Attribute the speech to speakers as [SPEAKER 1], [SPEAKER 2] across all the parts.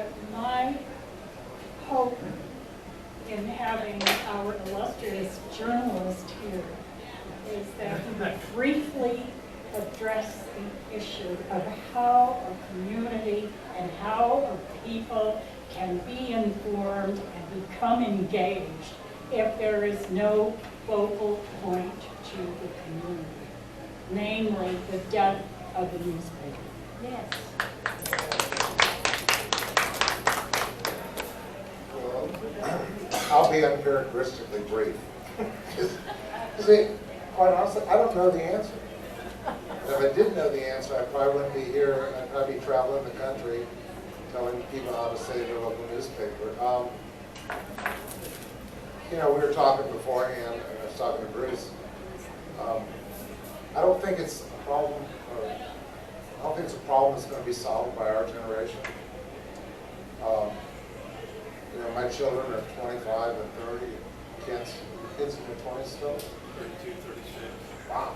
[SPEAKER 1] But my hope in having our illustrious journalist here is that he briefly address the issue of how a community and how a people can be informed and become engaged if there is no focal point to the community, namely the death of the newspaper. Yes.
[SPEAKER 2] Well, I'll be uncharacteristically brief. See, quite honestly, I don't know the answer. And if I did know the answer, I probably wouldn't be here, and I'd probably be traveling the country telling people how to save their local newspaper. You know, we were talking beforehand, and I was talking to Bruce. I don't think it's a problem. I don't think it's a problem that's going to be solved by our generation. You know, my children are 25 and 30. Kids in their 20s still.
[SPEAKER 3] 32, 36.
[SPEAKER 2] Wow.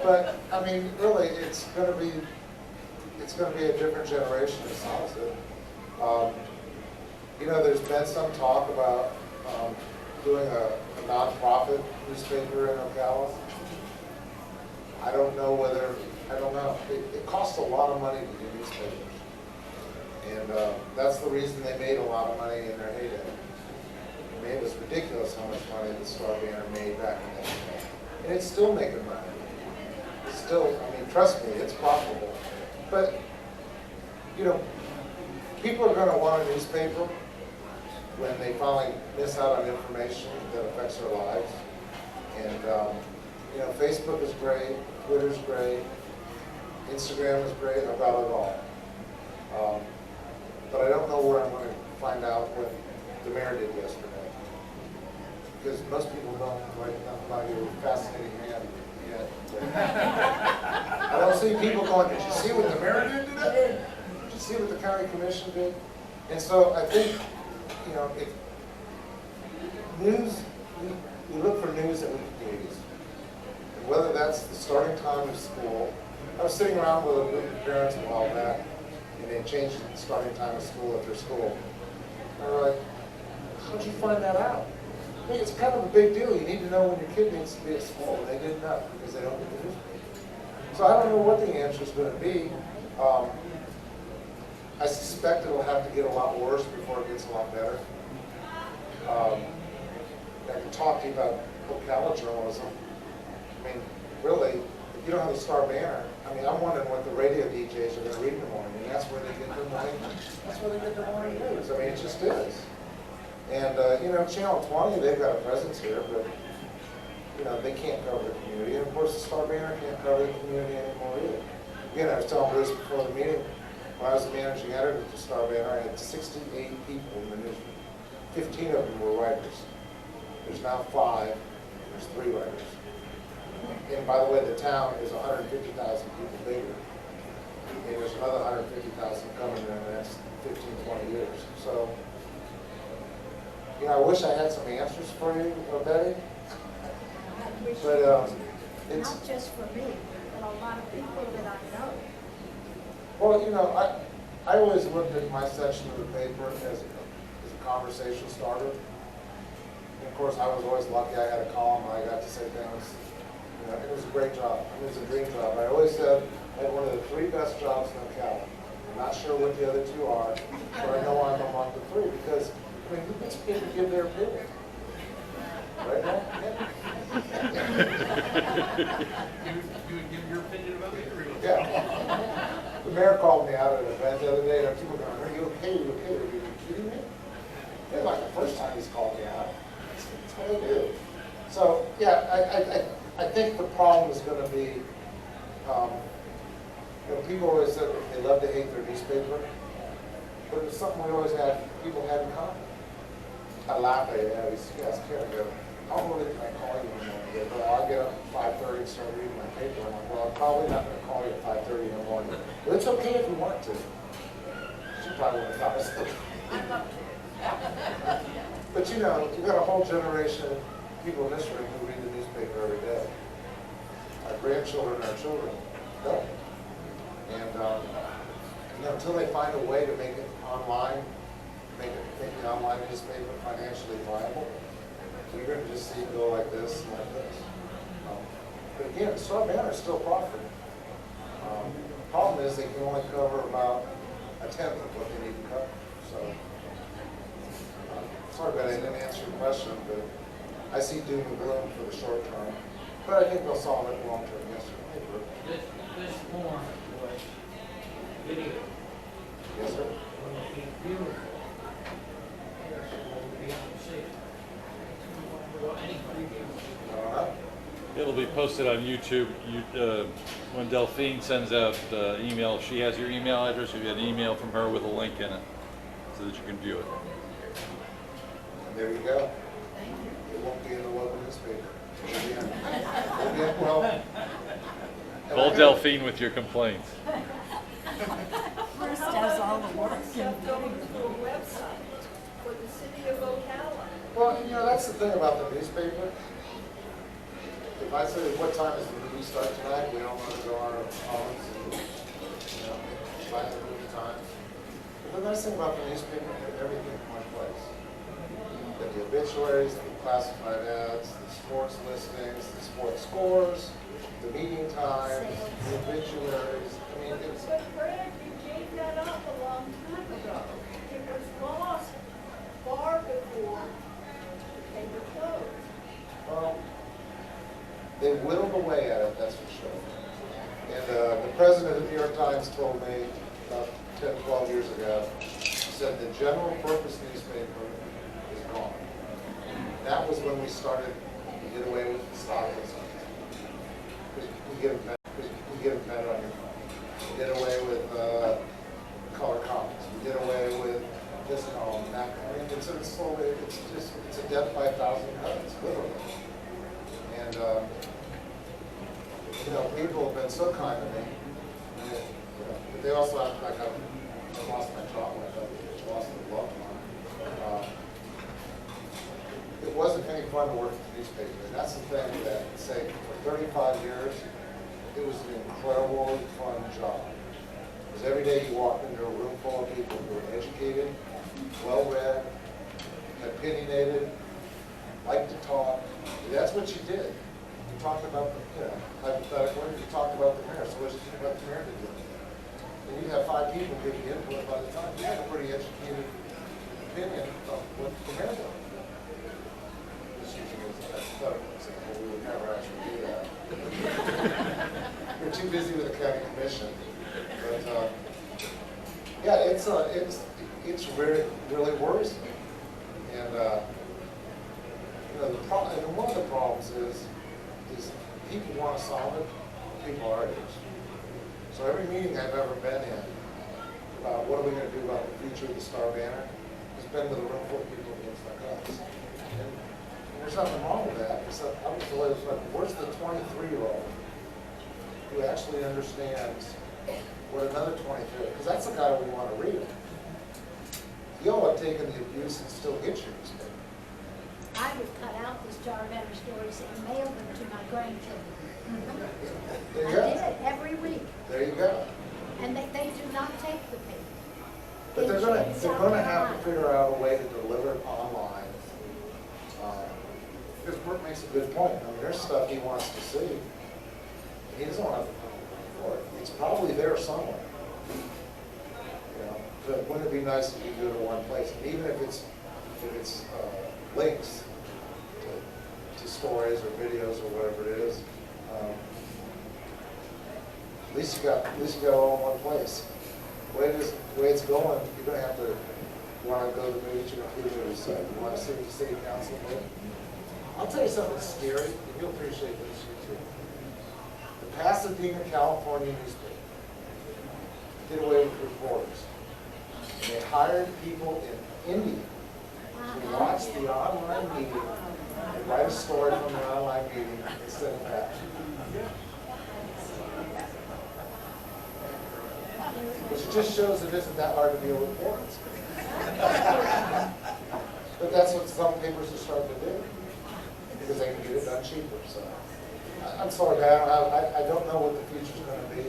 [SPEAKER 2] But I mean, really, it's going to be a different generation that solves it. You know, there's been some talk about doing a non-profit newspaper in Ocala. I don't know. It costs a lot of money to do newspapers, and that's the reason they made a lot of money in their heyday. It was ridiculous how much money the Star Banner made back in that day. And it's still making money. It's still, I mean, trust me, it's profitable. But, you know, people are going to want a newspaper when they finally miss out on information that affects their lives. And, you know, Facebook is great, Twitter's great, Instagram is great, I've got it all. But I don't know where I'm going to find out what the mayor did yesterday. Because most people don't write nothing about your fascinating hand yet. I don't see people going, did you see what the mayor did today? Did you see what the county commission did? And so I think, you know, news, we look for news that we can use. And whether that's the starting time of school. I was sitting around with a group of parents a while back, and they changed the starting time of school at their school. And they were like, how'd you find that out? I mean, it's kind of a big deal. You need to know when your kid needs to be at school. And they didn't know because they don't get the newspaper. So I don't know what the answer is going to be. I suspect it will have to get a lot worse before it gets a lot better. I can talk to you about Ocala journalism. I mean, really, if you don't have the Star Banner, I mean, I'm wondering what the radio DJs are going to read in the morning. And that's where they get their morning. That's where they get their morning news. I mean, it just is. And, you know, Channel 20, they've got a presence here, but, you know, they can't cover the community. And, of course, the Star Banner can't cover the community anymore either. Again, I was telling Bruce before the meeting, when I was the managing editor of the Star Banner, I had 68 people in the newsroom. 15 of them were writers. There's now 5. There's 3 writers. And, by the way, the town is 150,000 people bigger. And there's another 150,000 coming in the next 15, 20 years. So, you know, I wish I had some answers for you, Betty. But it's
[SPEAKER 4] not just for me, but a lot of people that I know.
[SPEAKER 2] Well, you know, I always looked at my section of the paper as a conversation starter. And of course, I was always lucky. I had a column and I got to say things. You know, it was a great job. It was a dream job. I always said I had one of the 3 best jobs in Ocala. I'm not sure what the other 2 are, but I know I'm among the 3 because. I mean, who gets paid to give their opinion? Right now? Yeah.
[SPEAKER 3] You would give your opinion about me?
[SPEAKER 2] Yeah. The mayor called me out at an event the other day, and people were going, are you okay? Are you okay? Are you kidding me? It was like the first time he's called me out. That's what I do. So, yeah, I think the problem is going to be, you know, people always said they love to hate their newspaper, but it's something we always had, people had in common. I laugh at it. These guys can't go, how early can I call you in the morning? They go, well, I get up at 5:30 and start reading my paper. I'm like, well, I'm probably not going to call you at 5:30 in the morning. But it's okay if you want to. She probably would have thought it was okay. But you know, you've got a whole generation of people in this room who read the newspaper every day. Our grandchildren and our children don't. And until they find a way to make it online, make the online newspaper financially viable, you're going to just see it go like this and like this. But again, Star Banner is still profiting. Problem is they can only cover about a tenth of what they need to cover. So, sorry, but I didn't answer your question, but I see doom and gloom for the short term. But I think they'll solve it long term. Yes, sir.
[SPEAKER 5] This form was video.
[SPEAKER 2] Yes, sir.
[SPEAKER 5] Will be beautiful. Yes, it will be able to see it. Well, any preview.
[SPEAKER 2] All right.
[SPEAKER 6] It'll be posted on YouTube. When Delphine sends out email, she has your email address. You get an email from her with a link in it, so that you can view it.
[SPEAKER 2] And there you go. It won't be in the local newspaper. It'll be in, well,
[SPEAKER 6] Call Delphine with your complaints.
[SPEAKER 1] First does all the work.
[SPEAKER 7] Stuff going to a website for the city of Ocala.
[SPEAKER 2] well, that's the thing about the newspaper. If I say, what time is the movie start tonight, we all know to go on our phones and, find the movie times. But the nice thing about the newspaper, you have everything in one place. You have the obituaries, the classified ads, the sports listings, the sports scores, the meeting times, the obituaries. I mean, it's,
[SPEAKER 7] But Fred, you gave that up a long time ago. It was lost far before they were closed.
[SPEAKER 2] well, they whittled away at it, that's for sure. And the president of the New York Times told me about 10, 12 years ago, he said the general purpose newspaper is gone. And that was when we started to get away with the stock listing. Because we get it better on your phone. We did away with color comics. We did away with this column, that. I mean, it's a death by 1,000 cuts, literally. And people have been so kind to me. But they also act like I lost my job, like I lost a loved one. It wasn't any fun to work at the newspaper. And that's the thing that, say, for 35 years, it was an incredibly fun job. Because every day you walked into a room full of people who were educated, well-read, opinionated, liked to talk. That's what you did. You talked about the, hypothetically, you talked about the mayor. So what did you think about the mayor to do? And you'd have 5 people giving input by the time you had a pretty educated opinion of what the mayor did. Just using it as a hypothetical example, we would never actually do that. We're too busy with the county commission. But yeah, it's really, really worrisome. And and one of the problems is people want to solve it, people are idiots. So every meeting I've ever been in about what are we going to do about the future of the Star Banner has been with a room full of people against like us. And there's nothing wrong with that, except I was always like, where's the 23-year-old who actually understands what another 23-year-old, because that's the guy we want to read. Y'all have taken the abuse and still get your newspaper.
[SPEAKER 4] I would cut out the Star Banner stories and mail them to my grandchildren.
[SPEAKER 2] There
[SPEAKER 4] I
[SPEAKER 2] you go.
[SPEAKER 4] did, every week.
[SPEAKER 2] There you go.
[SPEAKER 4] And they do not take the paper.
[SPEAKER 2] But they're
[SPEAKER 4] In
[SPEAKER 2] gonna
[SPEAKER 4] South
[SPEAKER 2] have to
[SPEAKER 4] Carolina.
[SPEAKER 2] figure out a way to deliver it online. Because Bert makes a good point. I mean, there's stuff he wants to see. He doesn't want to pay for it. It's probably there somewhere. But wouldn't it be nice if you do it in one place? And even if it's links to stories or videos or whatever it is, at least you got it all in one place. The way it's going, you're going to have to want to go to the movies, you're going to do the site. You want to see what the city council did. I'll tell you something scary, and you'll appreciate this too. The Pasadena, California newspaper did away with reporters. They hired people in India to watch the online meeting and write a story from the online meeting instead of that. Which just shows it isn't that hard to deal with reporters. But that's what some papers are starting to do, because they can get it done cheaper. So I'm sorry, man, I don't know what the future's going to be.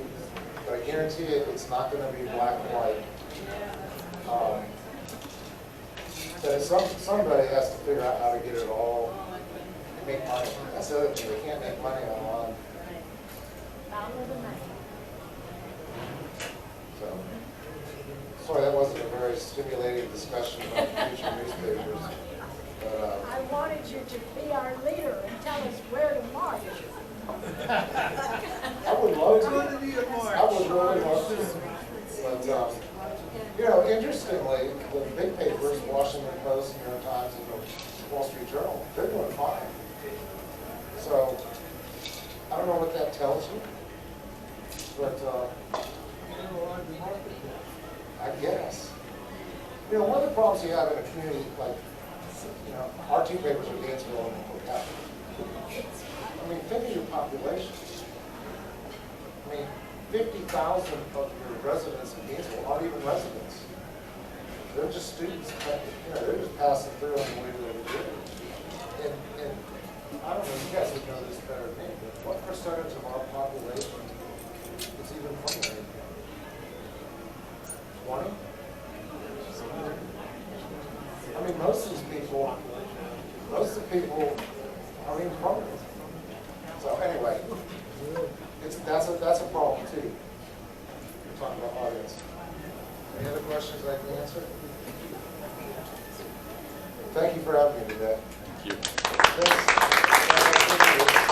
[SPEAKER 2] but I guarantee you, it's not gonna be black and white. But somebody has to figure out how to get it all, make money. That's the other thing, they can't make money online.
[SPEAKER 4] Follow the money.
[SPEAKER 2] So, sorry, that wasn't a very stimulating discussion about future newspapers. But,
[SPEAKER 4] I wanted you to be our leader and tell us where to march.
[SPEAKER 2] I would love to.
[SPEAKER 3] Going to be a march.
[SPEAKER 2] I would really love to. But, you know, interestingly, the big papers, Washington Post, New York Times, and the Wall Street Journal, they're doing fine. So, I don't know what that tells you, but I guess. You know, one of the problems you have in a community like, you know, our two papers are Gainesville and Ocala. I mean, think of your population. I mean, 50,000 of your residents in Gainesville aren't even residents. They're just students, you know, they're just passing through on the way to the degree. And I don't know, you guys would know this better than me, but what percentage of our population is even from there? 20? I mean, most of these people, most of the people aren't even from there. So anyway, that's a problem too. We're talking about audience. Any other questions I can answer? Thank you for having me today.
[SPEAKER 6] Thank you.
[SPEAKER 2] Thanks.